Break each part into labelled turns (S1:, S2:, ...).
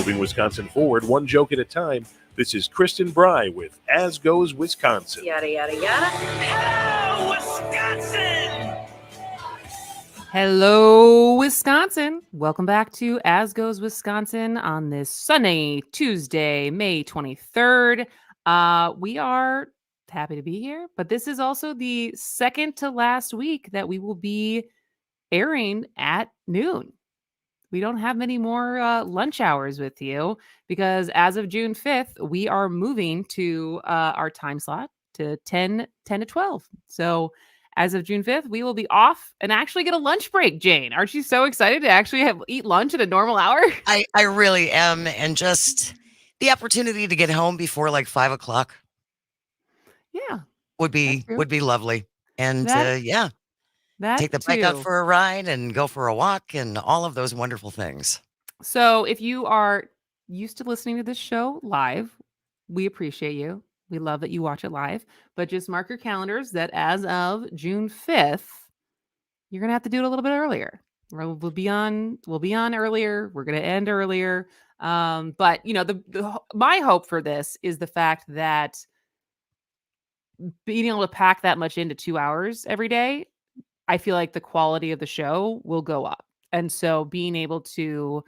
S1: moving Wisconsin forward one joke at a time. This is Kristen Bry with As Goes Wisconsin.
S2: Yada, yada, yada.
S3: Hello, Wisconsin!
S4: Hello, Wisconsin. Welcome back to As Goes Wisconsin on this sunny Tuesday, May 23rd. We are happy to be here, but this is also the second to last week that we will be airing at noon. We don't have many more lunch hours with you because as of June 5th, we are moving to our time slot to 10 to 12. So as of June 5th, we will be off and actually get a lunch break, Jane. Aren't you so excited to actually eat lunch at a normal hour?
S3: I really am. And just the opportunity to get home before like 5 o'clock.
S4: Yeah.
S3: Would be lovely. And take the bike out for a ride and go for a walk and all of those wonderful things.
S4: So if you are used to listening to this show live, we appreciate you. We love that you watch it live, but just mark your calendars that as of June 5th, you're going to have to do it a little bit earlier. We'll be on earlier. We're going to end earlier. But you know, my hope for this is the fact that being able to pack that much into 2 hours every day, I feel like the quality of the show will go up. And so being able to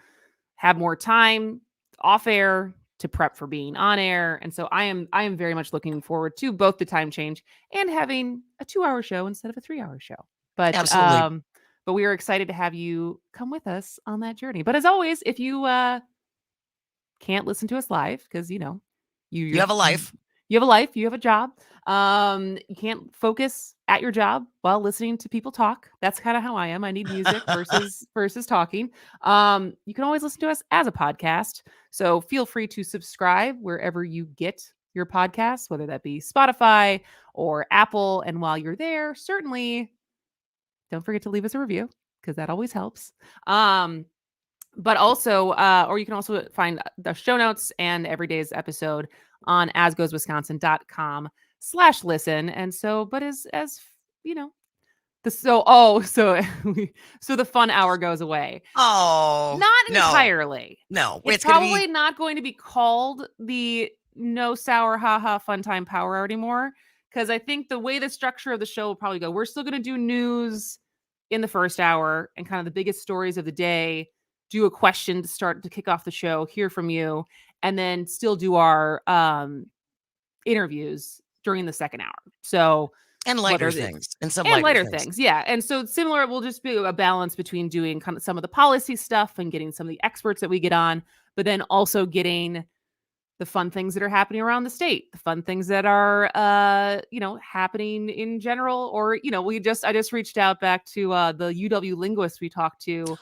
S4: have more time off air to prep for being on air. And so I am very much looking forward to both the time change and having a 2-hour show instead of a 3-hour show. But
S3: absolutely.
S4: But we are excited to have you come with us on that journey. But as always, if you can't listen to us live, because you
S3: have a life.
S4: You have a life, you have a job. You can't focus at your job while listening to people talk. That's kind of how I am. I need music versus talking. You can always listen to us as a podcast. So feel free to subscribe wherever you get your podcasts, whether that be Spotify or Apple. And while you're there, certainly don't forget to leave us a review because that always helps. But also, or you can also find the show notes and every day's episode on asgoeswisconsin.com/listen. And so, but as you know, so the fun hour goes away.
S3: Oh,
S4: not entirely.
S3: No,
S4: it's probably not going to be called the no sour haha fun time power hour anymore. Because I think the way the structure of the show will probably go, we're still going to do news in the first hour and kind of the biggest stories of the day. Do a question to kick off the show, hear from you, and then still do our interviews during the second hour. So
S3: and lighter things and some
S4: lighter things. Yeah. And so similar, we'll just be a balance between doing kind of some of the policy stuff and getting some of the experts that we get on, but then also getting the fun things that are happening around the state, the fun things that are, happening in general, or, I just reached out back to the UW linguist we talked to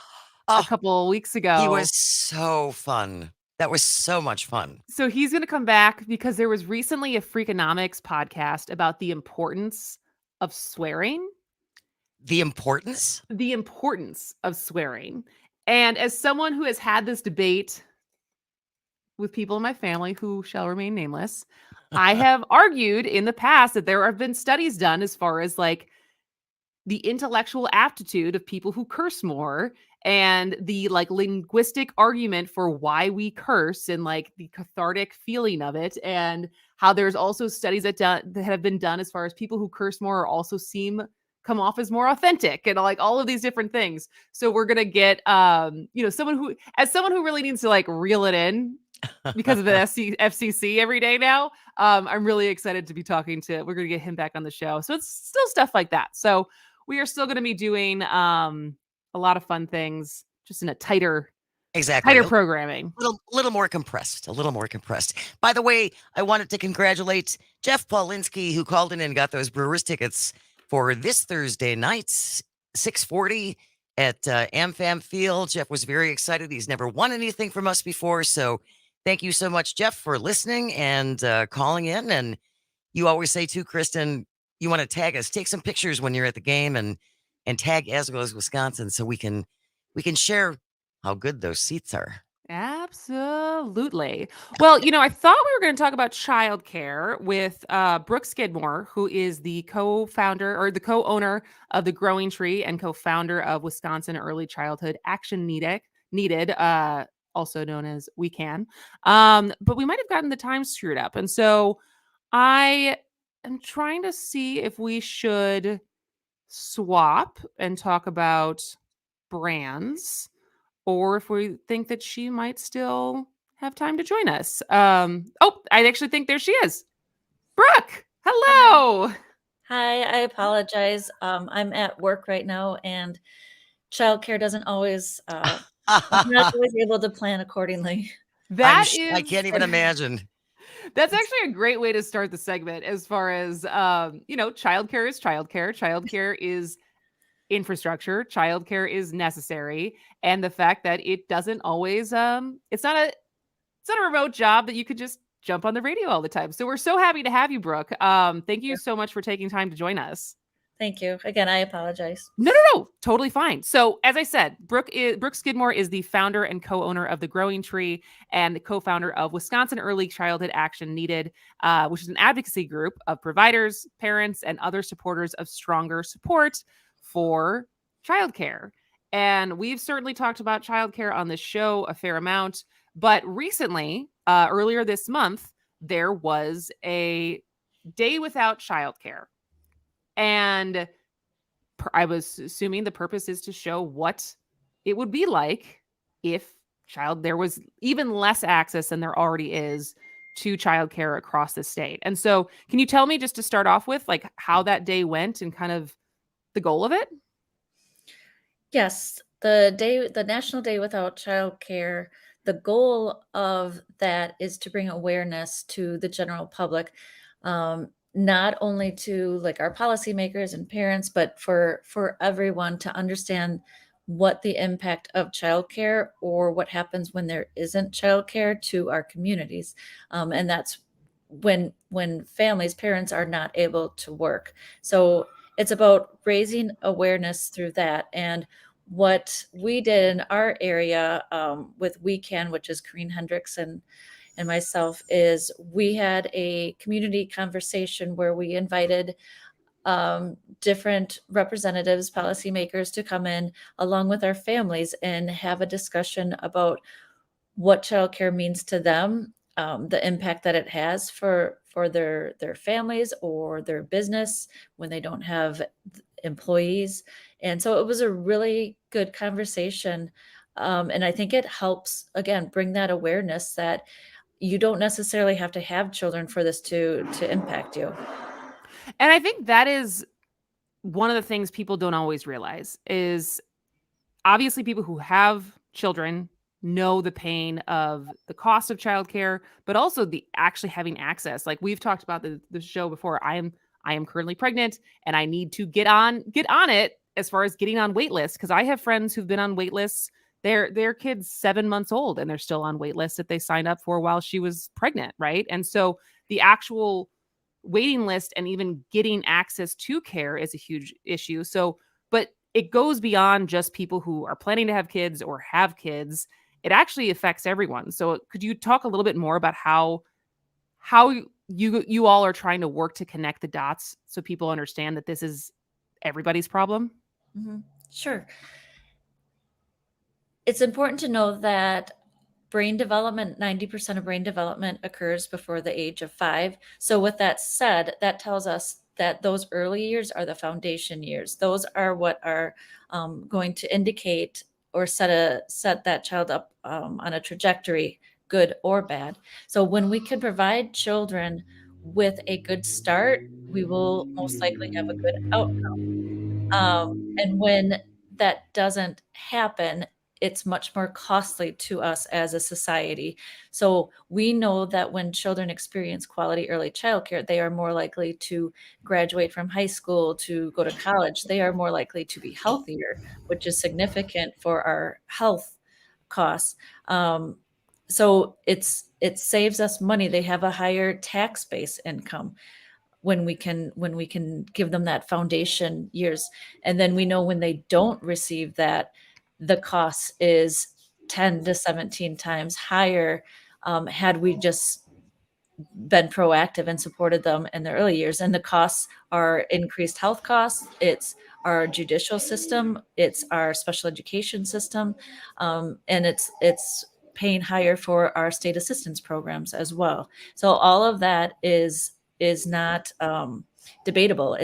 S4: a couple of weeks ago.
S3: He was so fun. That was so much fun.
S4: So he's going to come back because there was recently a Freakonomics podcast about the importance of swearing.
S3: The importance?
S4: The importance of swearing. And as someone who has had this debate with people in my family who shall remain nameless, I have argued in the past that there have been studies done as far as like the intellectual aptitude of people who curse more and the like linguistic argument for why we curse and like the cathartic feeling of it, and how there's also studies that have been done as far as people who curse more also come off as more authentic and like all of these different things. So we're going to get, someone who really needs to like reel it in because of the FCC every day now. I'm really excited to be we're going to get him back on the show. So it's still stuff like that. So we are still going to be doing a lot of fun things, just in a tighter programming.
S3: A little more compressed. By the way, I wanted to congratulate Jeff Paulinski, who called in and got those Brewers tickets for this Thursday night, 6:40 at AmFam Field. Jeff was very excited. He's never won anything from us before. So thank you so much, Jeff, for listening and calling in. And you always say too, Kristen, you want to tag us, take some pictures when you're at the game and tag As Goes Wisconsin so we can share how good those seats are.
S4: Absolutely. Well, I thought we were going to talk about childcare with Brooke Skidmore, who is the co-founder or the co-owner of the Growing Tree and co-founder of Wisconsin Early Childhood Action Needed. also known as WECAN. But we might have gotten the time screwed up. And so I am trying to see if we should swap and talk about brands, or if we think that she might still have time to join us. Oh, I actually think there she is. Brooke, hello.
S2: Hi, I apologize. I'm at work right now, and childcare doesn't always, I'm not always able to plan accordingly.
S3: I can't even imagine.
S4: That's actually a great way to start the segment as far as, childcare is childcare. Childcare is infrastructure. Childcare is necessary. And the fact that it doesn't always, it's not a remote job that you could just jump on the radio all the time. So we're so happy to have you, Brooke. Thank you so much for taking time to join us.
S2: Thank you. Again, I apologize.
S4: No, totally fine. So as I said, Brooke Skidmore is the founder and co-owner of The Growing Tree and the co-founder of Wisconsin Early Childhood Action Needed, which is an advocacy group of providers, parents, and other supporters of stronger support for childcare. And we've certainly talked about childcare on this show a fair amount, but recently, earlier this month, there was a day without childcare. And I was assuming the purpose is to show what it would be like if there was even less access than there already is to childcare across the state. And so can you tell me, just to start off with, like how that day went and kind of the goal of it?
S2: Yes, the National Day Without Childcare, the goal of that is to bring awareness to the general public, not only to like our policymakers and parents, but for everyone to understand what the impact of childcare or what happens when there isn't childcare to our communities, and that's when parents are not able to work. So it's about raising awareness through that. And what we did in our area, with WECAN, which is Corrine Hendricks and myself, is we had a community conversation where we invited different representatives, policymakers to come in along with our families and have a discussion about what childcare means to them, the impact that it has for their families or their business when they don't have employees. And so it was a really good conversation. And I think it helps, again, bring that awareness that you don't necessarily have to have children for this to impact you.
S4: And I think that is one of the things people don't always realize is obviously people who have children know the pain of the cost of childcare, but also the actually having access. Like we've talked about the show before. I am currently pregnant and I need to get on it as far as getting on wait lists, because I have friends who've been on wait lists. Their kid's 7 months old and they're still on wait lists that they signed up for while she was pregnant, right? And so the actual waiting list and even getting access to care is a huge issue. So, but it goes beyond just people who are planning to have kids or have kids. It actually affects everyone. So could you talk a little bit more about how you all are trying to work to connect the dots so people understand that this is everybody's problem?
S2: Mm-hmm. Sure. It's important to know that brain development, 90% of brain development occurs before the age of 5. So with that said, that tells us that those early years are the foundation years. Those are what are going to indicate or set that child up on a trajectory, good or bad. So when we can provide children with a good start, we will most likely have a good outcome. And when that doesn't happen, it's much more costly to us as a society. So we know that when children experience quality early childcare, they are more likely to graduate from high school, to go to college. They are more likely to be healthier, which is significant for our health costs. So it saves us money. They have a higher tax-based income when we can give them that foundation years. And then we know when they don't receive that, the cost is 10 to 17 times higher, had we just been proactive and supported them in the early years. And the costs are increased health costs. It's our judicial system. It's our special education system. And it's paying higher for our state assistance programs as well. So all of that is not debatable.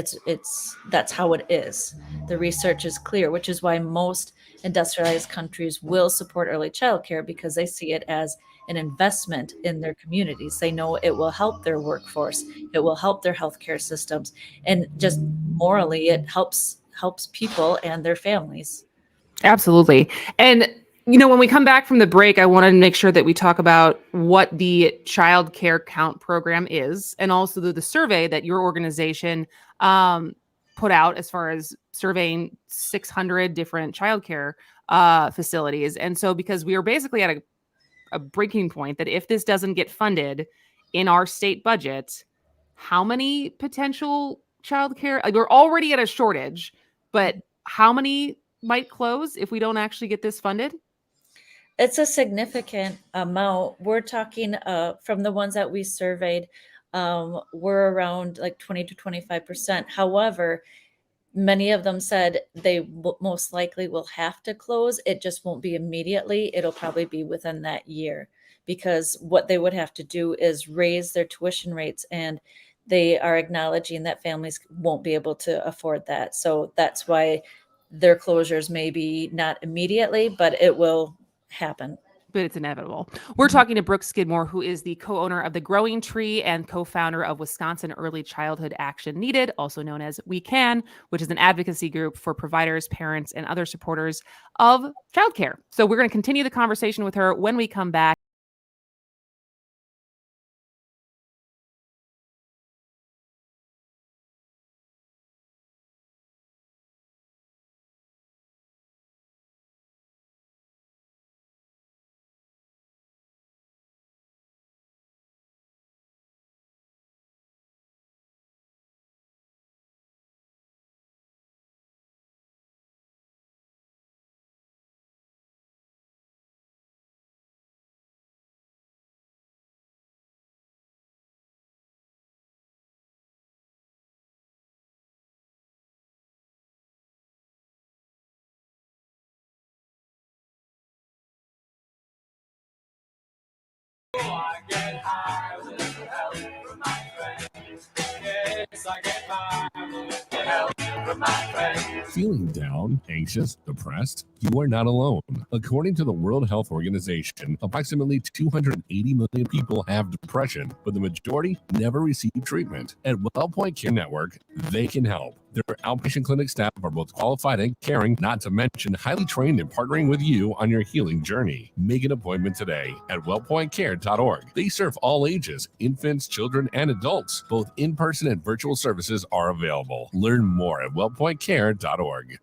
S2: That's how it is. The research is clear, which is why most industrialized countries will support early childcare, because they see it as an investment in their communities. They know it will help their workforce, it will help their healthcare systems, and just morally, it helps people and their families.
S4: Absolutely. And when we come back from the break, I want to make sure that we talk about what the child care count program is, and also the survey that your organization put out as far as surveying 600 different child care facilities. And so, because we are basically at a breaking point, that if this doesn't get funded in our state budget, how many potential childcare? We're already at a shortage, but how many might close if we don't actually get this funded?
S2: It's a significant amount. We're talking from the ones that we surveyed, we're around like 20 to 25%. However, many of them said they most likely will have to close. It just won't be immediately. It'll probably be within that year, because what they would have to do is raise their tuition rates, and they are acknowledging that families won't be able to afford that. So that's why their closures may be not immediately, but it will happen.
S4: But it's inevitable. We're talking to Brooke Skidmore, who is the co-owner of The Growing Tree and co-founder of Wisconsin Early Childhood Action Needed, also known as WECAN, which is an advocacy group for providers, parents, and other supporters of childcare. So we're going to continue the conversation with her when we come back.
S1: Feeling down, anxious, depressed? You are not alone. According to the World Health Organization, approximately 280 million people have depression, but the majority never receive treatment. At WellPoint Care Network, they can help. Their outpatient clinic staff are both qualified and caring, not to mention highly trained in partnering with you on your healing journey. Make an appointment today at wellpointcare.org. They serve all ages, infants, children, and adults. Both in-person and virtual services are available. Learn more at wellpointcare.org.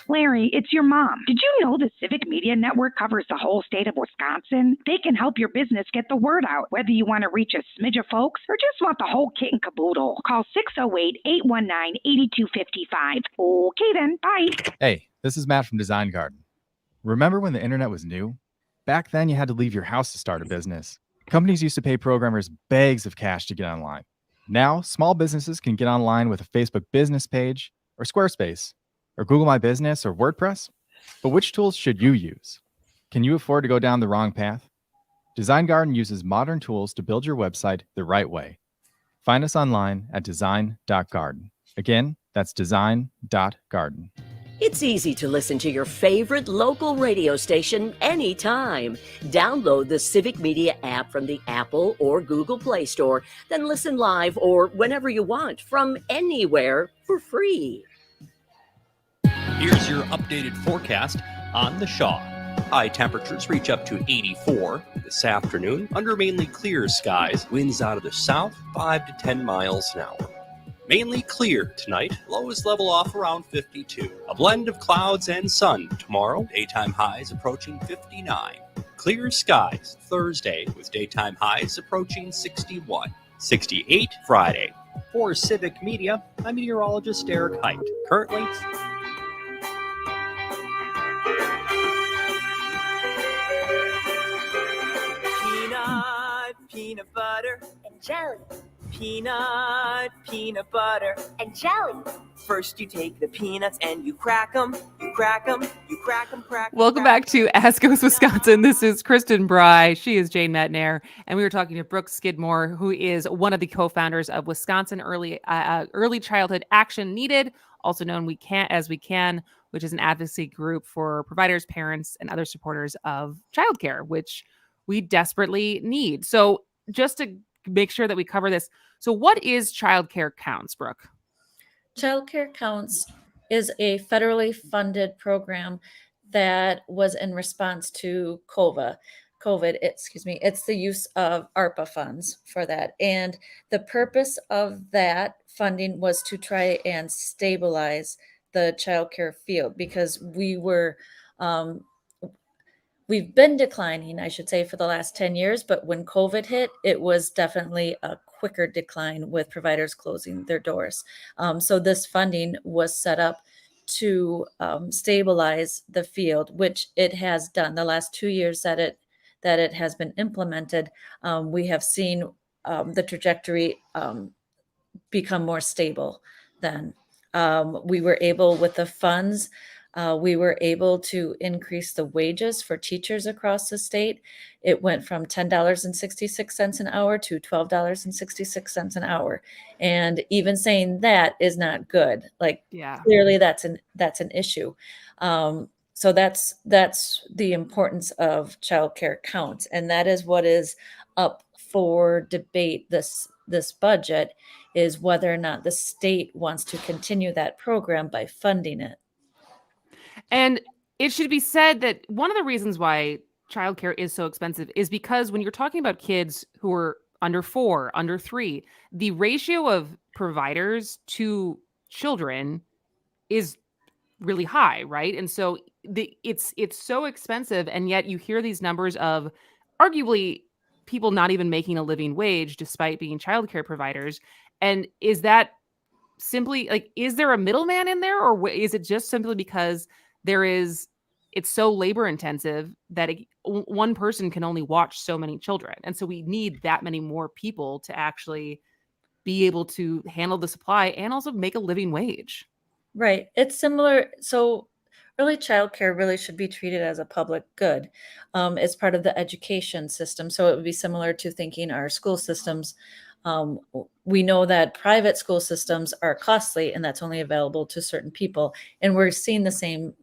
S5: Larry, it's your mom. Did you know the Civic Media Network covers the whole state of Wisconsin? They can help your business get the word out, whether you want to reach a smidge of folks or just want the whole kit and caboodle. Call 608-819-8255. Okay then, bye.
S6: Hey, this is Matt from Design Garden. Remember when the internet was new? Back then, you had to leave your house to start a business. Companies used to pay programmers bags of cash to get online. Now, small businesses can get online with a Facebook business page or Squarespace, or Google My Business or WordPress? But which tools should you use? Can you afford to go down the wrong path? Design Garden uses modern tools to build your website the right way. Find us online at design.garden. Again, that's design.garden.
S7: It's easy to listen to your favorite local radio station anytime. Download the Civic Media app from the Apple or Google Play Store, then listen live or whenever you want from anywhere for free.
S8: Here's your updated forecast on the Shaw. High temperatures reach up to 84 this afternoon under mainly clear skies. Winds out of the south 5 to 10 miles an hour. Mainly clear tonight. Lows level off around 52. A blend of clouds and sun tomorrow. Daytime highs approaching 59. Clear skies Thursday with daytime highs approaching 61. 68 Friday. For Civic Media, I'm meteorologist Derek Height. Currently,
S9: peanut butter and jelly. Peanut butter and jelly. First you take the peanuts and you crack them. You crack 'em, crack 'em.
S4: Welcome back to Axios Wisconsin. This is Kristen Bry. She is Jane Metnair. And we were talking to Brooke Skidmore, who is one of the co-founders of Wisconsin Early Childhood Action Needed, also known as WECAN, which is an advocacy group for providers, parents, and other supporters of childcare, which we desperately need. So just to make sure that we cover this. So what is childcare counts, Brooke?
S2: Childcare Counts is a federally funded program that was in response to COVID. It's the use of ARPA funds for that. And the purpose of that funding was to try and stabilize the childcare field because we've been declining, I should say, for the last 10 years, but when COVID hit, it was definitely a quicker decline with providers closing their doors. So this funding was set up to stabilize the field, which it has done. The last 2 years that it has been implemented, we have seen the trajectory become more stable then. We were able, with the funds, we were able to increase the wages for teachers across the state. It went from $10.66 an hour to $12.66 an hour. And even saying that is not good. Like, clearly that's an issue. So that's the importance of childcare counts. And that is what is up for debate this budget, is whether or not the state wants to continue that program by funding it.
S4: And it should be said that one of the reasons why childcare is so expensive is because when you're talking about kids who are under 4, under 3, the ratio of providers to children is really high, right? And so it's so expensive, and yet you hear these numbers of arguably people not even making a living wage despite being childcare providers. And is that simply like, is there a middleman in there, or is it just simply because it's so labor intensive that one person can only watch so many children, and so we need that many more people to actually be able to handle the supply and also make a living wage?
S2: Right. It's similar. So early childcare really should be treated as a public good. It's part of the education system. So it would be similar to thinking our school systems. We know that private school systems are costly, and that's only available to certain people. And we're seeing the same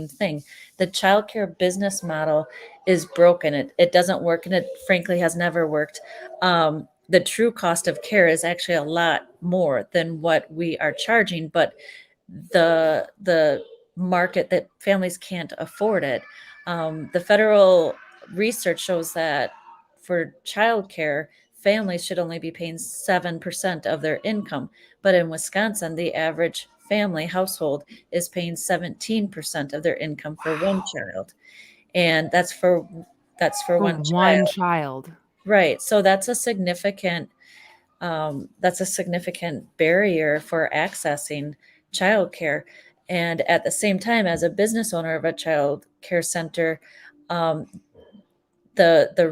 S2: thing. The childcare business model is broken. It doesn't work, and it frankly has never worked. The true cost of care is actually a lot more than what we are charging, but the market that families can't afford it. The federal research shows that for childcare, families should only be paying 7% of their income. But in Wisconsin, the average family household is paying 17% of their income for one child. And that's for one
S4: child.
S2: Right. So that's a significant barrier for accessing childcare. And at the same time, as a business owner of a child care center, the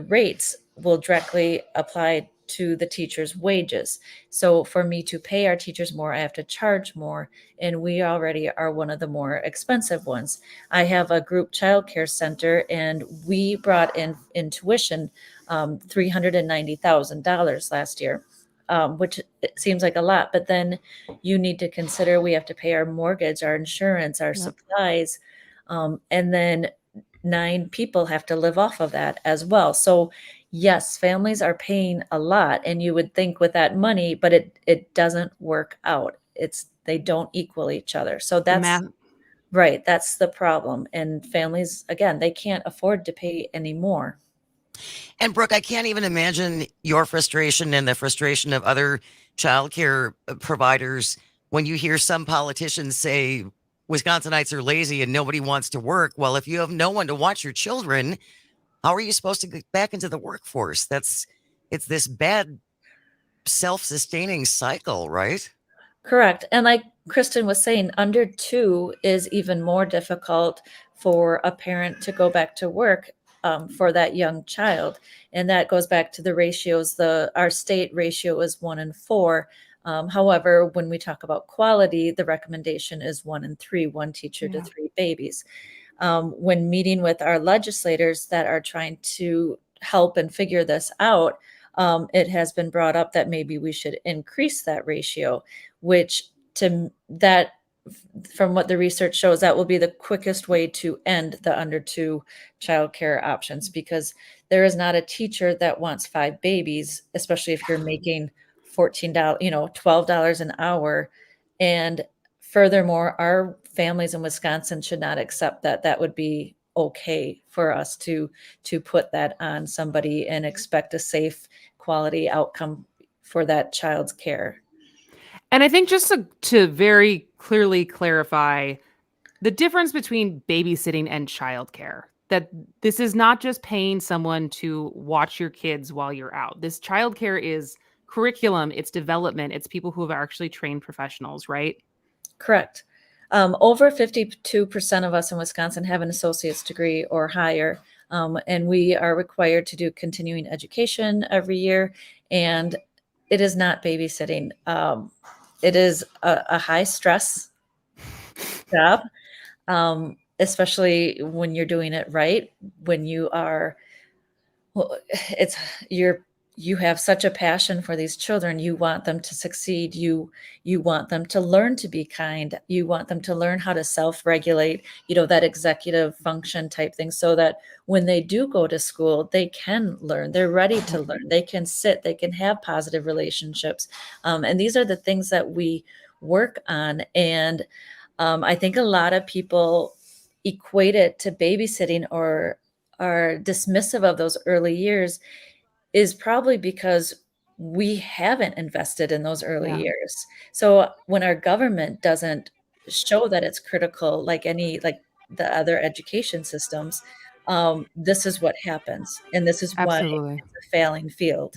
S2: rates will directly apply to the teachers' wages. So for me to pay our teachers more, I have to charge more, and we already are one of the more expensive ones. I have a group childcare center, and we brought in tuition $390,000 last year. Which it seems like a lot, but then you need to consider we have to pay our mortgage, our insurance, our supplies, and then 9 people have to live off of that as well. So yes, families are paying a lot, and you would think with that money, but it doesn't work out. They don't equal each other. So that's right. That's the problem. And families, again, they can't afford to pay any more.
S3: And Brooke, I can't even imagine your frustration and the frustration of other childcare providers when you hear some politicians say Wisconsinites are lazy and nobody wants to work. Well, if you have no one to watch your children, how are you supposed to get back into the workforce? It's this bad self-sustaining cycle, right?
S2: Correct. And like Kristen was saying, under 2 is even more difficult for a parent to go back to work for that young child. And that goes back to the ratios. Our state ratio is 1 in 4. However, when we talk about quality, the recommendation is 1 in 3, 1 teacher to 3 babies. When meeting with our legislators that are trying to help and figure this out, it has been brought up that maybe we should increase that ratio, which from what the research shows, that will be the quickest way to end the under 2 childcare options, because there is not a teacher that wants 5 babies, especially if you're making $14, $12 an hour. And furthermore, our families in Wisconsin should not accept that. That would be okay for us to put that on somebody and expect a safe, quality outcome for that child's care.
S4: And I think just to very clearly clarify the difference between babysitting and childcare, that this is not just paying someone to watch your kids while you're out. This childcare is curriculum, it's development, it's people who have actually trained professionals, right?
S2: Correct. Over 52% of us in Wisconsin have an associate's degree or higher, and we are required to do continuing education every year. And it is not babysitting. It is a high stress job, especially when you're doing it right. When you are, you have such a passion for these children. You want them to succeed. You want them to learn to be kind. You want them to learn how to self-regulate, that executive function type thing, so that when they do go to school, they can learn. They're ready to learn. They can sit, they can have positive relationships. And these are the things that we work on. And I think a lot of people equate it to babysitting or are dismissive of those early years, is probably because we haven't invested in those early years. So when our government doesn't show that it's critical, like the other education systems, this is what happens. And this is why it's a failing field.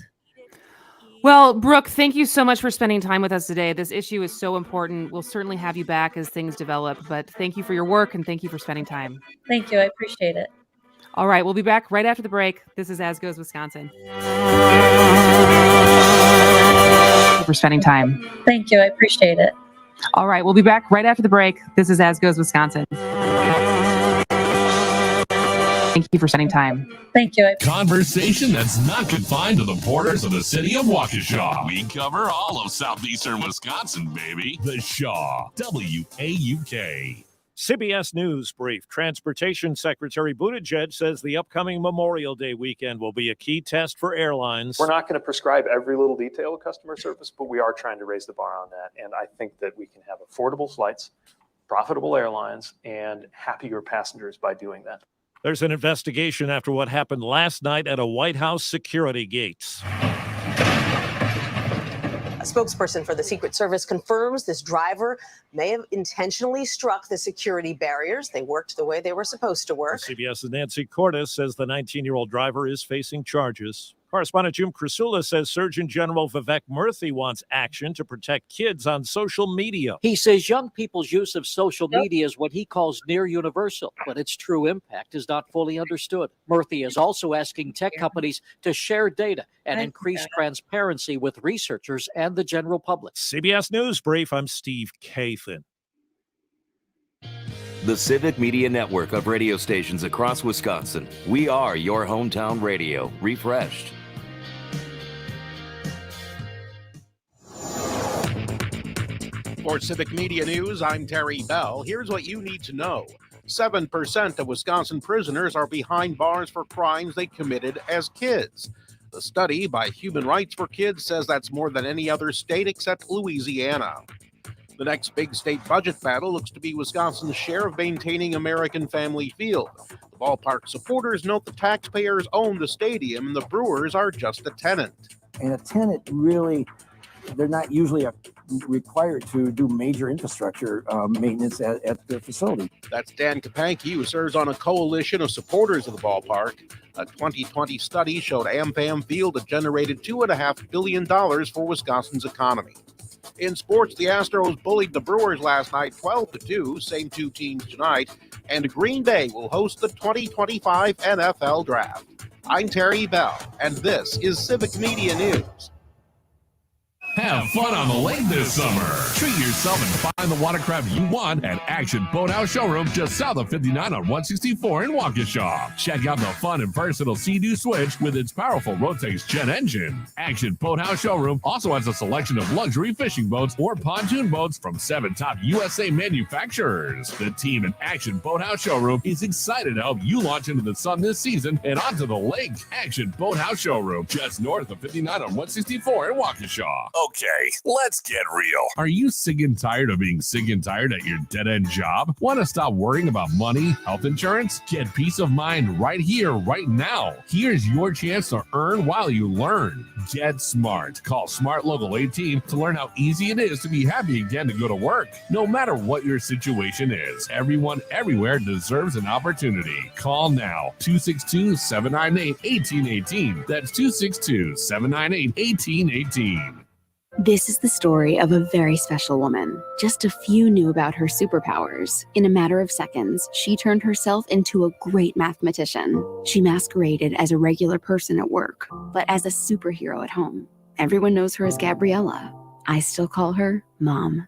S4: Well, Brooke, thank you so much for spending time with us today. This issue is so important. We'll certainly have you back as things develop, but thank you for your work and thank you for spending time.
S2: Thank you. I appreciate it.
S4: All right, we'll be back right after the break. This is As Goes Wisconsin. Thank you for spending time.
S2: Thank you. I appreciate it.
S4: All right, we'll be back right after the break. This is As Goes Wisconsin. Thank you for spending time.
S2: Thank you.
S1: Conversation that's not confined to the borders of the city of Waukesha. We cover all of southeastern Wisconsin, baby. The Shaw, WAUK.
S10: CBS News brief. Transportation Secretary Buttigieg says the upcoming Memorial Day weekend will be a key test for airlines.
S11: We're not going to prescribe every little detail of customer service, but we are trying to raise the bar on that. And I think that we can have affordable flights, profitable airlines, and happier passengers by doing that.
S10: There's an investigation after what happened last night at a White House security gate.
S12: A spokesperson for the Secret Service confirms this driver may have intentionally struck the security barriers. They worked the way they were supposed to work.
S10: CBS's Nancy Cordes says the 19-year-old driver is facing charges. Correspondent Jim Krasula says Surgeon General Vivek Murthy wants action to protect kids on social media.
S13: He says young people's use of social media is what he calls near universal, but its true impact is not fully understood. Murthy is also asking tech companies to share data and increase transparency with researchers and the general public.
S10: CBS News Brief, I'm Steve Kathan.
S14: The Civic Media Network of radio stations across Wisconsin. We are your hometown radio, refreshed.
S15: For Civic Media News, I'm Terry Bell. Here's what you need to know. 7% of Wisconsin prisoners are behind bars for crimes they committed as kids. The study by Human Rights for Kids says that's more than any other state except Louisiana. The next big state budget battle looks to be Wisconsin's share of maintaining American Family Field. The ballpark supporters note the taxpayers own the stadium and the Brewers are just a tenant.
S16: And a tenant really, they're not usually required to do major infrastructure maintenance at the facility.
S15: That's Dan Kapanke, who serves on a coalition of supporters of the ballpark. A 2020 study showed AmFam Field had generated $2.5 billion for Wisconsin's economy. In sports, the Astros bullied the Brewers last night 12-2, same two teams tonight, and Green Bay will host the 2025 NFL Draft. I'm Terry Bell, and this is Civic Media News.
S1: Have fun on the lake this summer. Treat yourself and find the watercraft you want at Action Boathouse Showroom just south of 59 on 164 in Waukesha. Check out the fun and versatile Sea-Doo Switch with its powerful Rotax jet engine. Action Boathouse Showroom also has a selection of luxury fishing boats or pontoon boats from 7 top USA manufacturers. The team at Action Boathouse Showroom is excited to help you launch into the sun this season and onto the lake. Action Boathouse Showroom just north of 59 on 164 in Waukesha. Okay, let's get real. Are you sick and tired of being sick and tired at your dead-end job? Want to stop worrying about money, health insurance? Get peace of mind right here, right now. Here's your chance to earn while you learn. Get smart. Call Smart Local 18 to learn how easy it is to be happy again to go to work. No matter what your situation is, everyone everywhere deserves an opportunity. Call now. 262-798-1818. That's 262-798-1818.
S17: This is the story of a very special woman. Just a few knew about her superpowers. In a matter of seconds, she turned herself into a great mathematician. She masqueraded as a regular person at work, but as a superhero at home. Everyone knows her as Gabriella. I still call her Mom.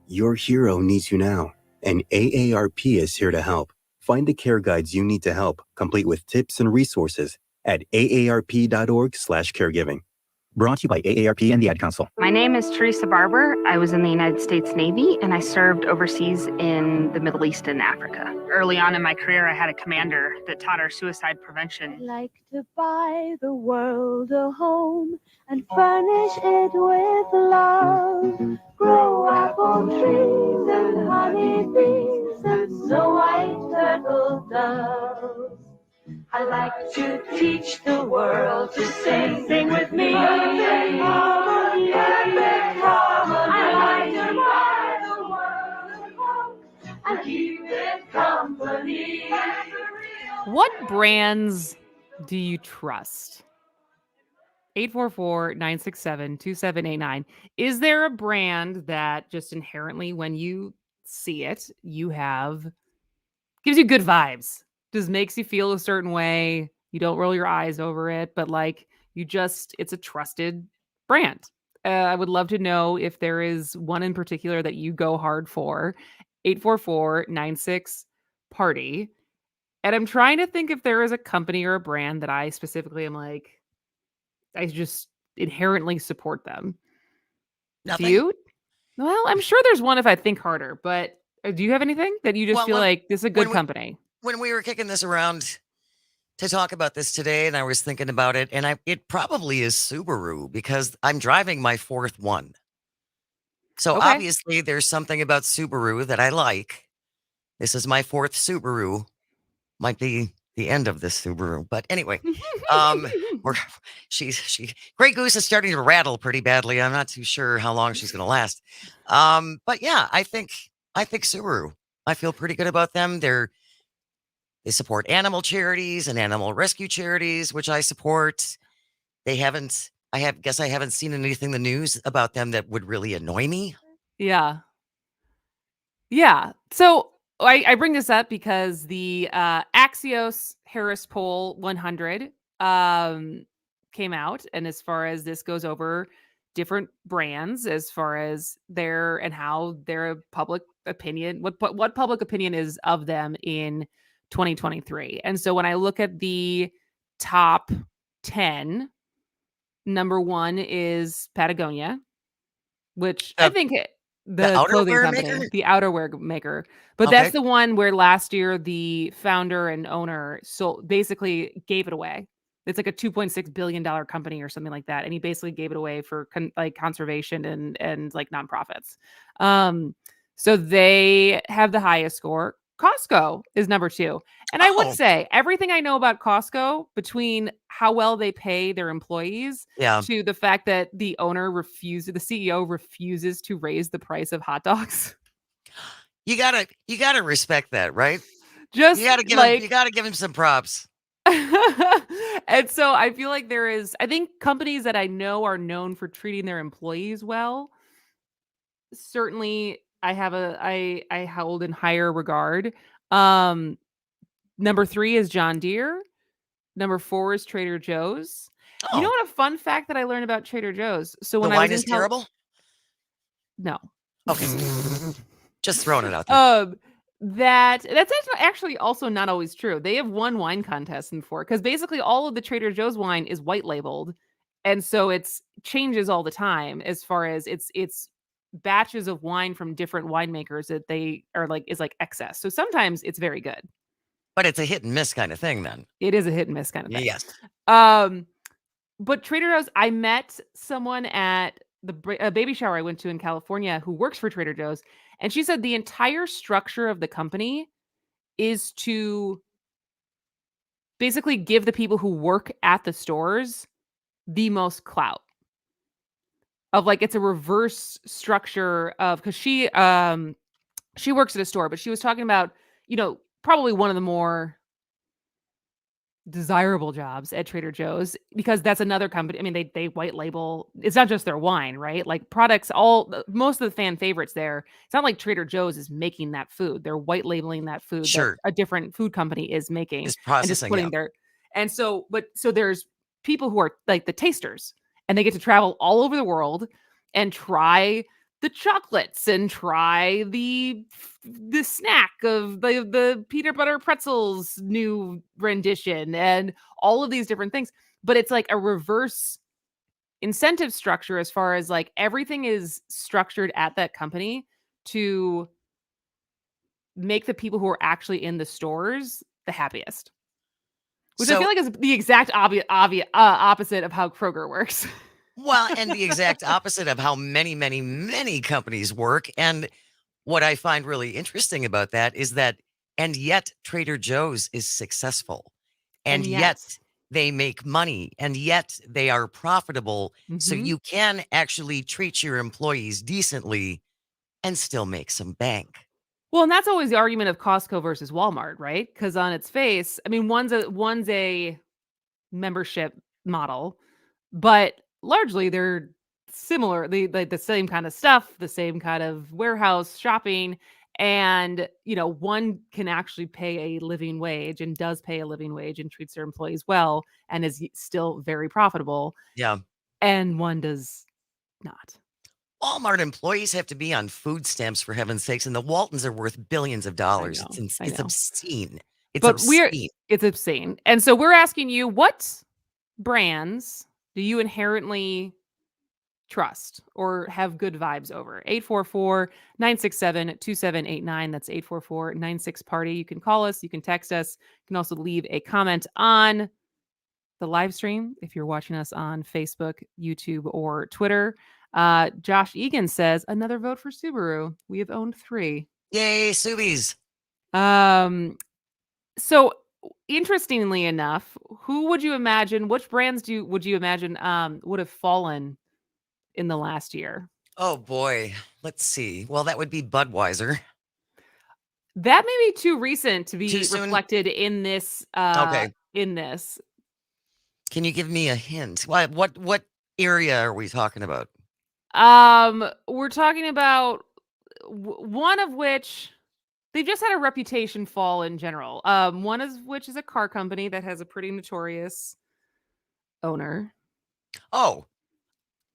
S18: Your hero needs you now, and AARP is here to help. Find the care guides you need to help, complete with tips and resources at aarp.org/caregiving. Brought to you by AARP and the Ad Council.
S19: My name is Teresa Barber. I was in the United States Navy and I served overseas in the Middle East and Africa. Early on in my career, I had a commander that taught our suicide prevention.
S20: Like to buy the world a home and furnish it with love. Grow apple trees and honey bees and snow white turtle doves. I like to teach the world to sing. Sing with me. Perfect harmony. Perfect harmony. I like to buy the world a home and keep it company.
S4: What brands do you trust? 844-967-2789. Is there a brand that just inherently, when you see it, gives you good vibes? Just makes you feel a certain way. You don't roll your eyes over it, but it's a trusted brand. I would love to know if there is one in particular that you go hard for. 844-96-PARTY. And I'm trying to think if there is a company or a brand that I specifically am like, I just inherently support them.
S3: Nothing.
S4: Do you? Well, I'm sure there's one if I think harder, but do you have anything that you just feel like this is a good company?
S3: When we were kicking this around to talk about this today, and I was thinking about it, and it probably is Subaru because I'm driving my 4th one. So obviously there's something about Subaru that I like. This is my 4th Subaru. Might be the end of this Subaru, but anyway, Grey Goose is starting to rattle pretty badly. I'm not too sure how long she's going to last. But yeah, I think Subaru. I feel pretty good about them. They support animal charities and animal rescue charities, which I support. I haven't seen anything in the news about them that would really annoy me.
S4: Yeah. Yeah. So I bring this up because the Axios Harris Poll 100 came out. And as far as this goes over different brands, as far as how their public opinion, what public opinion is of them in 2023. And so when I look at the top 10, number 1 is Patagonia, which I think the clothing company, the outerwear maker. But that's the one where last year the founder and owner basically gave it away. It's like a $2.6 billion company or something like that. And he basically gave it away for conservation and like nonprofits. So they have the highest score. Costco is number 2. And I would say everything I know about Costco, between how well they pay their employees to the fact that the CEO refuses to raise the price of hot dogs.
S3: You gotta respect that, right?
S4: You
S3: gotta give him some props.
S4: And so I feel like I think companies that I know are known for treating their employees well. Certainly I hold in higher regard. Number 3 is John Deere. Number 4 is Trader Joe's. You know what a fun fact that I learned about Trader Joe's? So when
S3: The
S4: I was
S3: wine
S4: in
S3: is terrible?
S4: No.
S3: Okay. Just throwing it out there.
S4: That's actually also not always true. They have won wine contests before because basically all of the Trader Joe's wine is white labeled, and so it's changes all the time as far as it's batches of wine from different winemakers that they are like is like excess. So sometimes it's very good.
S3: But it's a hit and miss kind of thing then.
S4: It is a hit and miss kind of thing.
S3: Yes.
S4: But Trader Joe's, I met someone at a baby shower I went to in California who works for Trader Joe's, and she said the entire structure of the company is to basically give the people who work at the stores the most clout. Of like it's a reverse structure of because she works at a store, but she was talking about, probably one of the more desirable jobs at Trader Joe's because that's another company. I mean, they white label. It's not just their wine, right? Like products, most of the fan favorites there. It's not like Trader Joe's is making that food. They're white labeling that food
S3: Sure.
S4: that a different food company is making
S3: Is
S4: and just
S3: processing,
S4: putting
S3: yeah.
S4: their. And so there's people who are like the tasters, and they get to travel all over the world and try the chocolates and try the snack of the peanut butter pretzels new rendition and all of these different things. But it's like a reverse incentive structure as far as like everything is structured at that company to make the people who are actually in the stores the happiest. Which I feel like is the exact opposite of how Kroger works.
S3: Well, and the exact opposite of how many, many, many companies work. And what I find really interesting about that is that, and yet Trader Joe's is successful, and yet they make money, and yet they are profitable. So
S4: Mhm.
S3: you can actually treat your employees decently and still make some bank.
S4: Well, and that's always the argument of Costco versus Walmart, right? Because on its face, I mean, one's a membership model, but largely they're similar. They like the same kind of stuff, the same kind of warehouse shopping, and one can actually pay a living wage and does pay a living wage and treats their employees well and is still very profitable.
S3: Yeah.
S4: And one does not.
S3: Walmart employees have to be on food stamps, for heaven's sakes, and the Waltons are worth billions of dollars. It's
S4: I know.
S3: obscene. It's
S4: But
S3: obscene.
S4: it's obscene. And so we're asking you, what brands do you inherently trust or have good vibes over? 844-967-2789. That's 844-96-PARTY. You can call us. You can text us. You can also leave a comment on the live stream if you're watching us on Facebook, YouTube, or Twitter. Josh Egan says, another vote for Subaru. We have owned 3.
S3: Yay, Subies.
S4: So interestingly enough, who would you imagine, which brands would you imagine would have fallen in the last year?
S3: Oh boy. Let's see. Well, that would be Budweiser.
S4: That may be too recent to be
S3: Too soon?
S4: reflected in this
S3: Okay.
S4: in this.
S3: Can you give me a hint? What area are we talking about?
S4: We're talking about one of which they've just had a reputation fall in general. One of which is a car company that has a pretty notorious owner.
S3: Oh,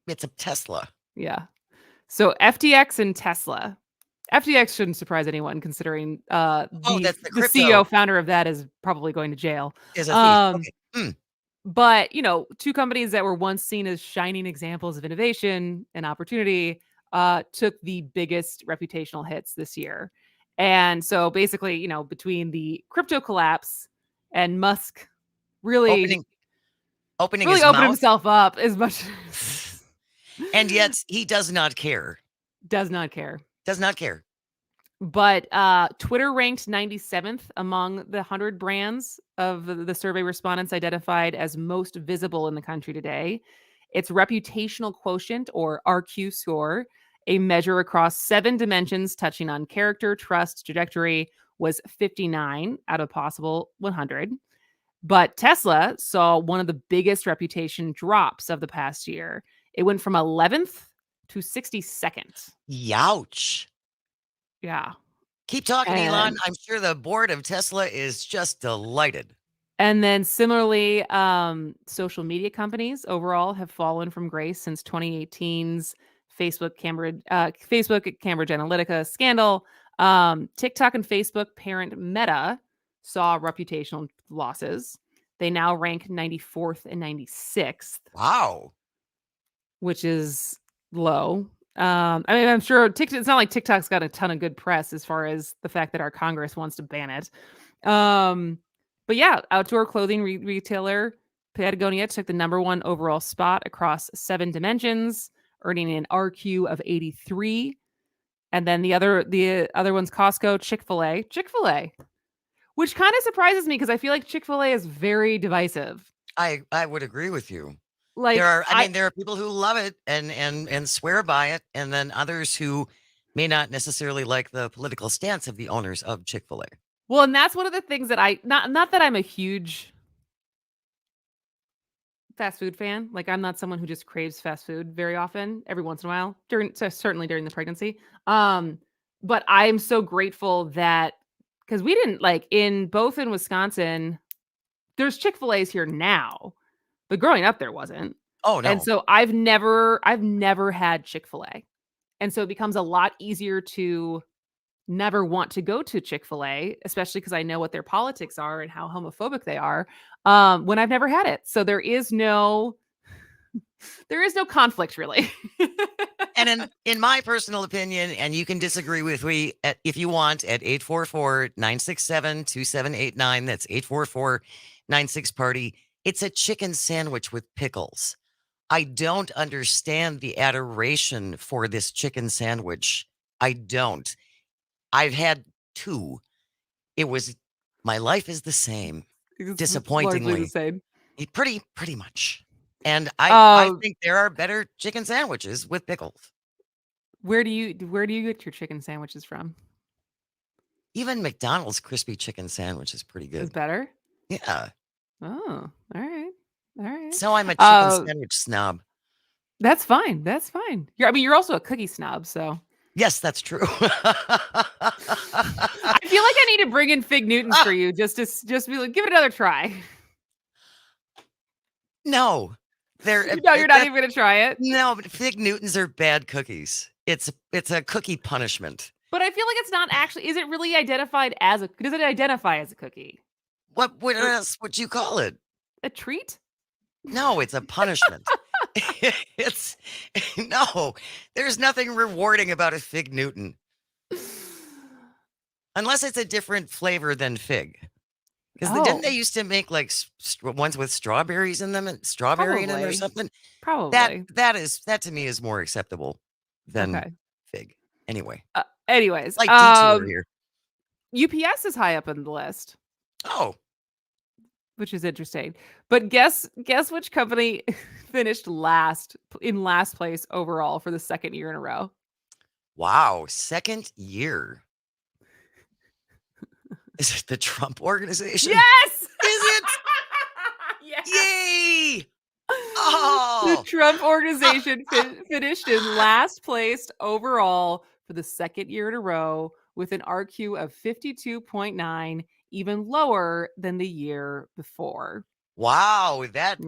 S3: it's a Tesla.
S4: Yeah. So FTX and Tesla. FTX shouldn't surprise anyone considering
S3: that's the
S4: the
S3: crypto.
S4: CEO founder of that is probably going to jail.
S3: Is a thief. Okay.
S4: But, two companies that were once seen as shining examples of innovation and opportunity took the biggest reputational hits this year. And so basically, between the crypto collapse and Musk really
S3: opening
S4: really
S3: his
S4: opened
S3: mouth.
S4: himself up as much
S3: And yet he does not care.
S4: does not care.
S3: Does not care.
S4: But Twitter ranked 97th among the 100 brands of the survey respondents identified as most visible in the country today. Its reputational quotient, or RQ score, a measure across 7 dimensions touching on character, trust, trajectory, was 59 out of possible 100. But Tesla saw one of the biggest reputation drops of the past year. It went from 11th to 62nd.
S3: Youch.
S4: Yeah.
S3: Keep talking, Elon.
S4: And-
S3: I'm sure the board of Tesla is just delighted.
S4: And then similarly, social media companies overall have fallen from grace since 2018's Facebook Cambridge Analytica scandal. TikTok and Facebook parent Meta saw reputational losses. They now rank 94th and 96th.
S3: Wow.
S4: Which is low. I mean, I'm sure TikTok, it's not like TikTok's got a ton of good press as far as the fact that our Congress wants to ban it. But yeah, outdoor clothing retailer Patagonia took the #1 overall spot across 7 dimensions, earning an RQ of 83. And then the other one's Costco, Chick-fil-A, which kind of surprises me because I feel like Chick-fil-A is very divisive.
S3: I would agree with you.
S4: Like
S3: there are people who love it and swear by it, and then others who may not necessarily like the political stance of the owners of Chick-fil-A.
S4: Well, and that's one of the things that not that I'm a huge fast food fan. Like, I'm not someone who just craves fast food very often, every once in a while, certainly during the pregnancy. But I'm so grateful that, because we didn't in Wisconsin, there's Chick-fil-A's here now, but growing up there wasn't.
S3: Oh, no.
S4: And so I've never had Chick-fil-A. And so it becomes a lot easier to never want to go to Chick-fil-A, especially because I know what their politics are and how homophobic they are, when I've never had it. So there is no conflict, really.
S3: And in my personal opinion, and you can disagree with me if you want, at 844-967-2789, that's 844-96-PARTY, it's a chicken sandwich with pickles. I don't understand the adoration for this chicken sandwich. I don't. I've had 2. It was, my life is the same. Disappointingly.
S4: The same.
S3: Pretty much. And I think there are better chicken sandwiches with pickles.
S4: Where do you get your chicken sandwiches from?
S3: Even McDonald's crispy chicken sandwich is pretty good.
S4: Is better?
S3: Yeah.
S4: Oh, all right.
S3: So I'm a chicken sandwich snob.
S4: That's fine. You're also a cookie snob, so.
S3: Yes, that's true.
S4: I feel like I need to bring in Fig Newtons for you just be like, give it another try.
S3: No.
S4: You're not even going to try it?
S3: No, but Fig Newtons are bad cookies. It's a cookie punishment.
S4: But I feel like it's not actually, is it really identified as does it identify as a cookie?
S3: What else would you call it?
S4: A treat?
S3: No, it's a punishment. No, there's nothing rewarding about a Fig Newton. Unless it's a different flavor than fig. Because didn't they used to make ones with strawberries in them and strawberry in them or something?
S4: Probably.
S3: That to me is more acceptable than fig. Anyway.
S4: Anyways.
S3: Like detour here.
S4: UPS is high up in the list.
S3: Oh.
S4: Which is interesting. But guess which company finished in last place overall for the second year in a row?
S3: Wow, second year. Is it the Trump organization?
S4: Yes!
S3: Is it?
S4: Yes!
S3: Yay! Oh!
S4: The Trump organization finished in last place overall for the second year in a row with an RQ of 52.9, even lower than the year before.
S3: Wow, that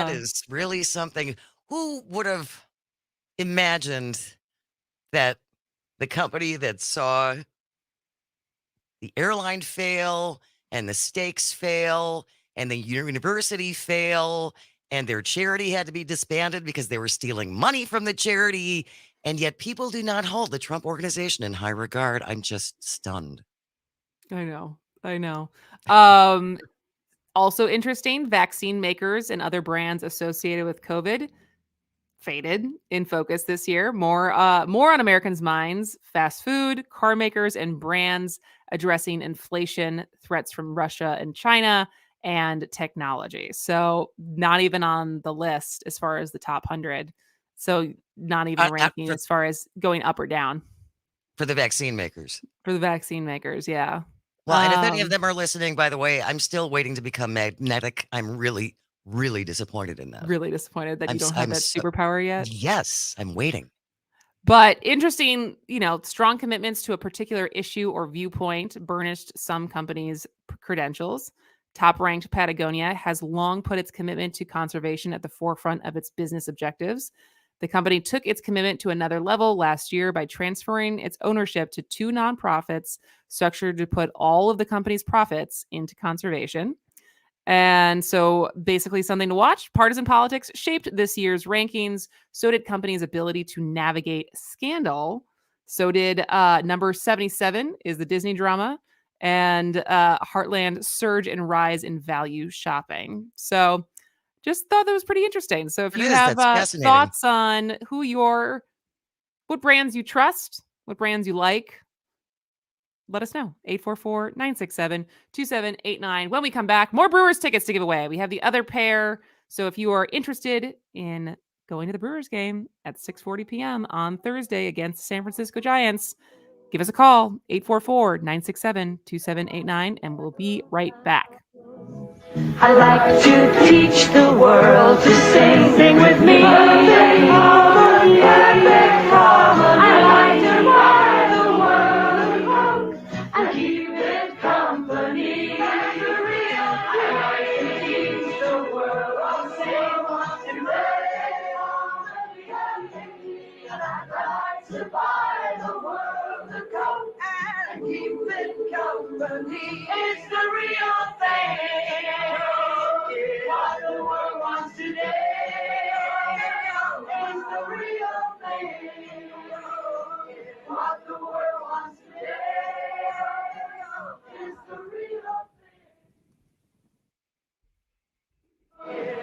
S3: is really something. Who would have imagined that the company that saw the airline fail and the stakes fail and the university fail and their charity had to be disbanded because they were stealing money from the charity, and yet people do not hold the Trump organization in high regard? I'm just stunned.
S4: I know. Also interesting, vaccine makers and other brands associated with COVID faded in focus this year. More on Americans' minds: fast food, car makers, and brands addressing inflation, threats from Russia and China, and technology. So not even on the list as far as the top 100. So not even ranking as far as going up or down.
S3: For the vaccine makers.
S4: Yeah.
S3: Well, and if any of them are listening, by the way, I'm still waiting to become magnetic. I'm really, really disappointed in that.
S4: Really disappointed that you don't have that superpower yet?
S3: Yes, I'm waiting.
S4: But interesting, strong commitments to a particular issue or viewpoint burnished some companies' credentials. Top-ranked Patagonia has long put its commitment to conservation at the forefront of its business objectives. The company took its commitment to another level last year by transferring its ownership to two nonprofits structured to put all of the company's profits into conservation. And so basically something to watch. Partisan politics shaped this year's rankings. So did companies' ability to navigate scandal. So did number 77 is the Disney drama, and Heartland surge and rise in value shopping. So just thought that was pretty interesting. So if you have thoughts on what brands you trust, what brands you like, let us know. 844-967-2789. When we come back, more Brewers tickets to give away. We have the other pair. So if you are interested in going to the Brewers game at 6:40 p.m. on Thursday against the San Francisco Giants, give us a call, 844-967-2789, and we'll be right back.
S20: I like to teach the world to sing with me. Perfect harmony, perfect harmony. I like to buy the world and keep it company. That's the real I like to teach the world to sing with me. And I like to buy the world a coat and keep it company. It's the real thing. What the world wants today is the real thing. What the world wants today is the real thing.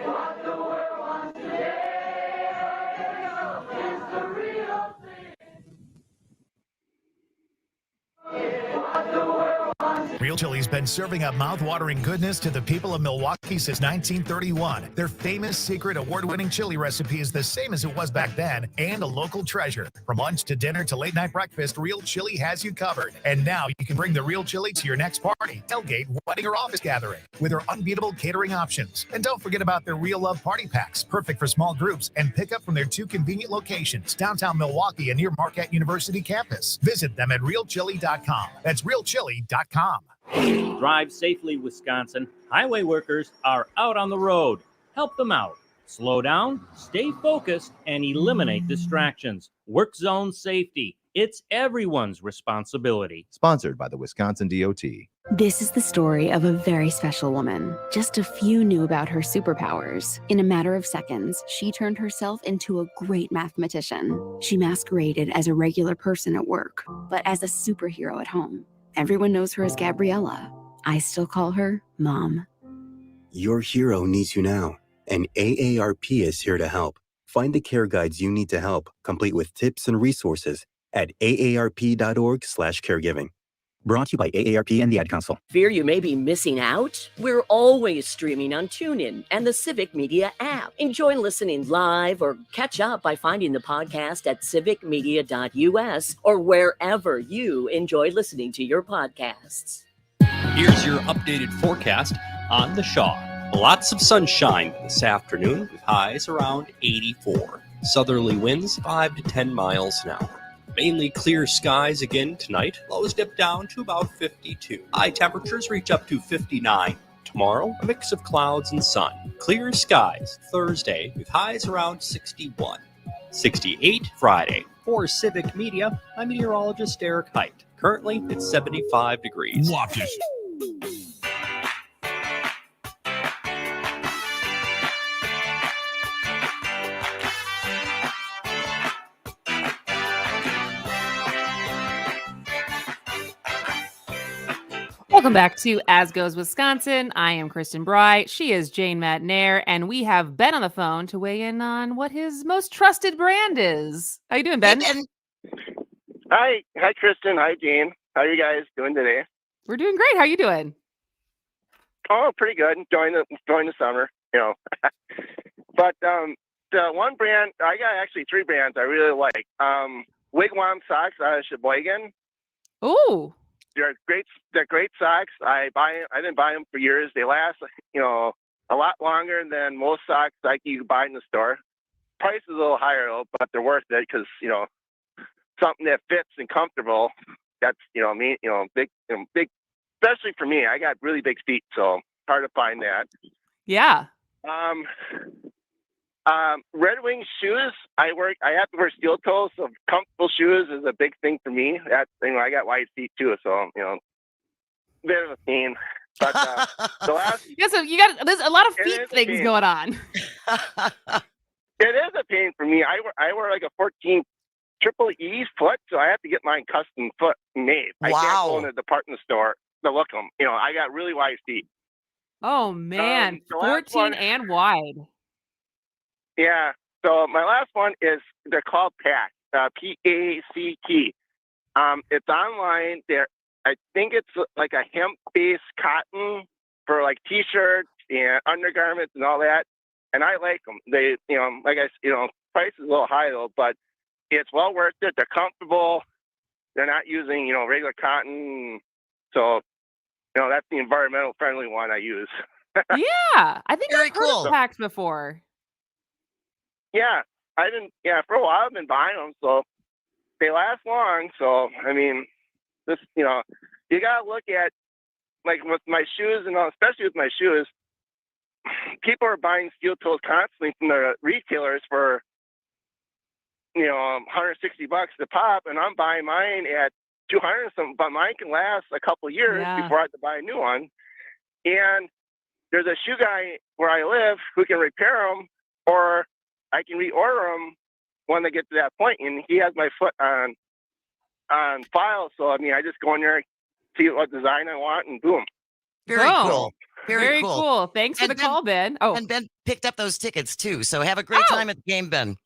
S20: What the world wants today is the real thing. What the world wants.
S21: Real Chili's been serving up mouth-watering goodness to the people of Milwaukee since 1931. Their famous secret award-winning chili recipe is the same as it was back then and a local treasure. From lunch to dinner to late-night breakfast, Real Chili has you covered. And now you can bring the Real Chili to your next party, tailgate, wedding, or office gathering with their unbeatable catering options. And don't forget about their Real Love party packs, perfect for small groups, and pick up from their two convenient locations, downtown Milwaukee and near Marquette University campus. Visit them at realchili.com. That's realchili.com.
S22: Drive safely, Wisconsin. Highway workers are out on the road. Help them out. Slow down, stay focused, and eliminate distractions. Work zone safety. It's everyone's responsibility.
S23: Sponsored by the Wisconsin DOT.
S17: This is the story of a very special woman. Just a few knew about her superpowers. In a matter of seconds, she turned herself into a great mathematician. She masqueraded as a regular person at work, but as a superhero at home. Everyone knows her as Gabriella. I still call her Mom.
S18: Your hero needs you now, and AARP is here to help. Find the care guides you need to help, complete with tips and resources at aarp.org/caregiving. Brought to you by AARP and the Ad Council.
S7: Fear you may be missing out? We're always streaming on TuneIn and the Civic Media app. Enjoy listening live or catch up by finding the podcast at civicmedia.us or wherever you enjoy listening to your podcasts.
S8: Here's your updated forecast on the Shaw. Lots of sunshine this afternoon with highs around 84. Southerly winds 5 to 10 miles an hour. Mainly clear skies again tonight. Lows dip down to about 52. High temperatures reach up to 59. Tomorrow, a mix of clouds and sun. Clear skies Thursday with highs around 61. 68 Friday. For Civic Media, I'm meteorologist Eric Height. Currently, it's 75 degrees.
S1: Watch it.
S4: Welcome back to As Goes Wisconsin. I am Kristen Bry. She is Jane Matnair, and we have Ben on the phone to weigh in on what his most trusted brand is. How you doing, Ben?
S24: Hi, Kristen. Hi, Jane. How are you guys doing today?
S4: We're doing great. How are you doing?
S24: Oh, pretty good. Enjoying the summer, But the one brand, I got actually three brands I really like. Wigwam socks out of Sheboygan.
S4: Ooh.
S24: They're great. They're great socks. I've been buying them for years. They last, a lot longer than most socks like you buy in the store. Price is a little higher though, but they're worth it because something that fits and comfortable. That's big, especially for me. I got really big feet, so hard to find that.
S4: Yeah.
S24: Red Wing shoes. I have to wear steel toes, so comfortable shoes is a big thing for me. I got wide feet too, so bit of a pain. But the last,
S4: Yeah, so there's a lot of feet things going on.
S24: It is a pain for me. I wear like a 14 triple E foot, so I have to get mine custom foot made. I can't go in a department store to look them. I got really wide feet.
S4: Oh man, 14 and wide.
S24: Yeah. So my last one is they're called PACT, PACT. It's online. I think it's like a hemp-based cotton for like t-shirts and undergarments and all that. And I like them. They, price is a little high though, but it's well worth it. They're comfortable. They're not using, regular cotton. So, that's the environmental friendly one I use.
S4: Yeah. I think I've heard of PACT before.
S24: Yeah. For a while I've been buying them. So they last long. So, you got to look at, like with my shoes and all, especially with my shoes, people are buying steel toes constantly from the retailers for, $160 a pop, and I'm buying mine at $200 something, but mine can last a couple of years before I have to buy a new one. And there's a shoe guy where I live who can repair them, or I can reorder them when they get to that point. And he has my foot on file, so I just go in there, see what design I want, and boom.
S3: Very cool.
S4: Very cool. Thanks for the call, Ben. Oh,
S3: and Ben picked up those tickets too. So have a great time at the game, Ben.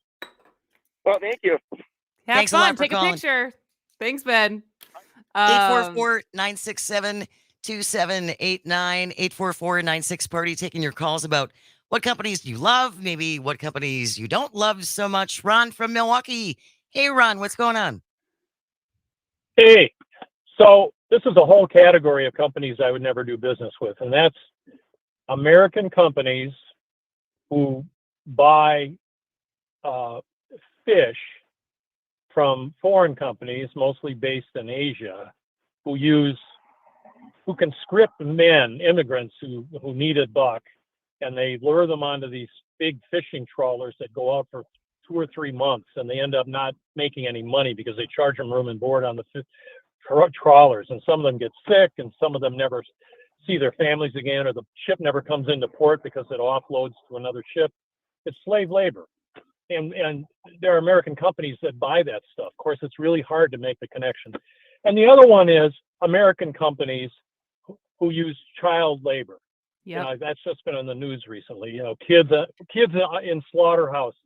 S24: Well, thank you.
S4: Have
S3: Thanks a
S4: fun.
S3: lot for
S4: Take
S3: calling.
S4: a picture. Thanks, Ben.
S3: 844-967-2789. 844-96-PARTY. Taking your calls about what companies you love, maybe what companies you don't love so much. Ron from Milwaukee. Hey, Ron, what's going on?
S10: Hey, so this is a whole category of companies I would never do business with, and that's American companies who buy fish from foreign companies, mostly based in Asia, who can script immigrants who need a buck, and they lure them onto these big fishing trawlers that go out for 2 or 3 months, and they end up not making any money because they charge them room and board on the trawlers, and some of them get sick, and some of them never see their families again, or the ship never comes into port because it offloads to another ship. It's slave labor. And there are American companies that buy that stuff. Of course, it's really hard to make the connection. And the other one is American companies who use child labor.
S4: Yeah,
S10: that's just been on the news recently. Kids in slaughterhouses,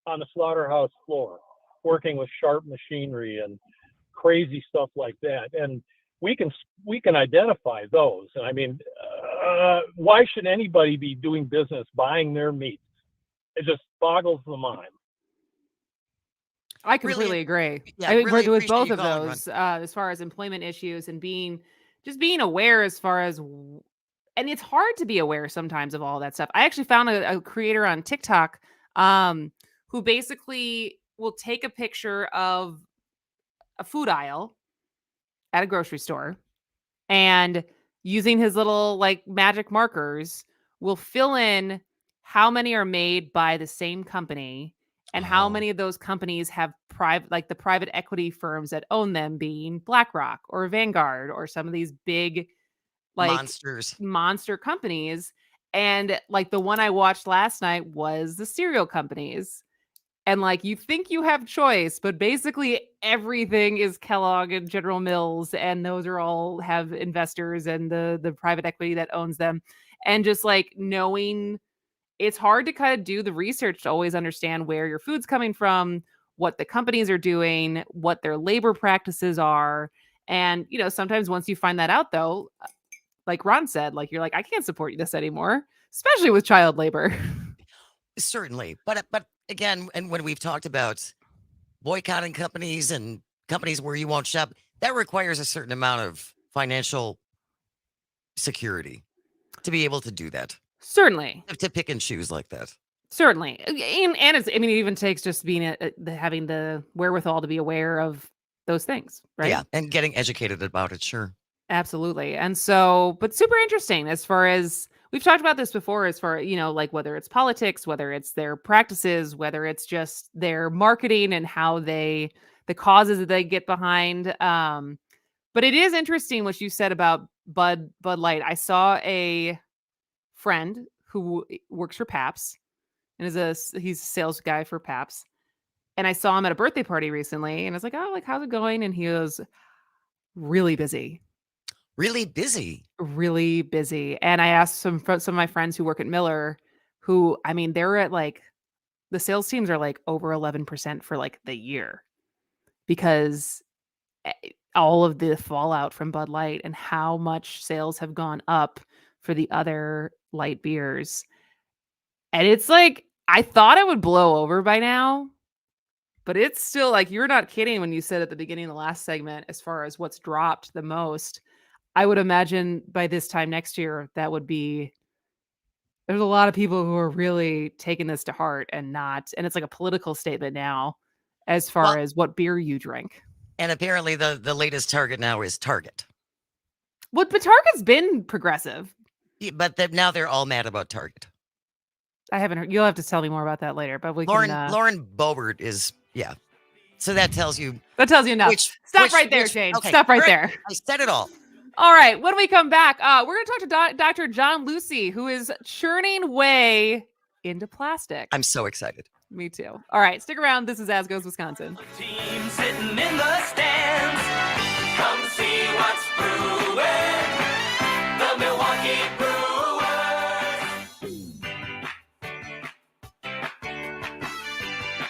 S10: on the slaughterhouse floor, working with sharp machinery and crazy stuff like that. And we can identify those. And why should anybody be doing business buying their meat? It just boggles the mind.
S4: I completely agree.
S3: Yeah,
S4: I
S3: really
S4: agree with
S3: appreciate
S4: both
S3: you
S4: of
S3: calling,
S4: those as far as employment issues and being aware as far as, and it's hard to be aware sometimes of all that stuff. I actually found a creator on TikTok who basically will take a picture of a food aisle at a grocery store, and using his little like magic markers will fill in how many are made by the same company and how many of those companies have the private equity firms that own them, being BlackRock or Vanguard or some of these big monster companies. And like the one I watched last night was the cereal companies. And like, you think you have choice, but basically everything is Kellogg and General Mills, and those are all have investors and the private equity that owns them. And just like knowing, it's hard to kind of do the research to always understand where your food's coming from, what the companies are doing, what their labor practices are. And, sometimes once you find that out though, like Ron said, like, you're like, I can't support this anymore, especially with child labor.
S3: Certainly. But again, and when we've talked about boycotting companies and companies where you won't shop, that requires a certain amount of financial security to be able to do that.
S4: Certainly.
S3: To pick and choose like that.
S4: Certainly. And it's, it even takes just being having the wherewithal to be aware of those things, right?
S3: Yeah. And getting educated about it. Sure.
S4: Absolutely. And so, but super interesting as far as we've talked about this before as far, like whether it's politics, whether it's their practices, whether it's just their marketing and how the causes that they get behind. But it is interesting what you said about Bud Light. I saw a friend who works for Pabst and he's a sales guy for Pabst. And I saw him at a birthday party recently and I was like, oh, like, how's it going? And he was really busy.
S3: Really busy.
S4: Really busy. And I asked some of my friends who work at Miller, who, I mean, they're at like, the sales teams are like over 11% for like the year because all of the fallout from Bud Light and how much sales have gone up for the other light beers. And it's like, I thought it would blow over by now, but it's still like, you're not kidding when you said at the beginning of the last segment, as far as what's dropped the most. I would imagine by this time next year, there's a lot of people who are really taking this to heart and it's like a political statement now as far as what beer you drink.
S3: And apparently the latest target now is Target.
S4: But Target's been progressive.
S3: Yeah, but now they're all mad about Target.
S4: I haven't heard. You'll have to tell me more about that later. But
S3: Lauren Boebert is, yeah. So that tells you.
S4: That tells you enough. Stop right there, Jane. Okay, stop right there.
S3: I said it all.
S4: All right. When we come back, we're going to talk to Dr. John Lucy, who is churning way into plastic.
S3: I'm so excited.
S4: Me too. All right. Stick around. This is As Goes Wisconsin.
S2: Team sitting in the stands.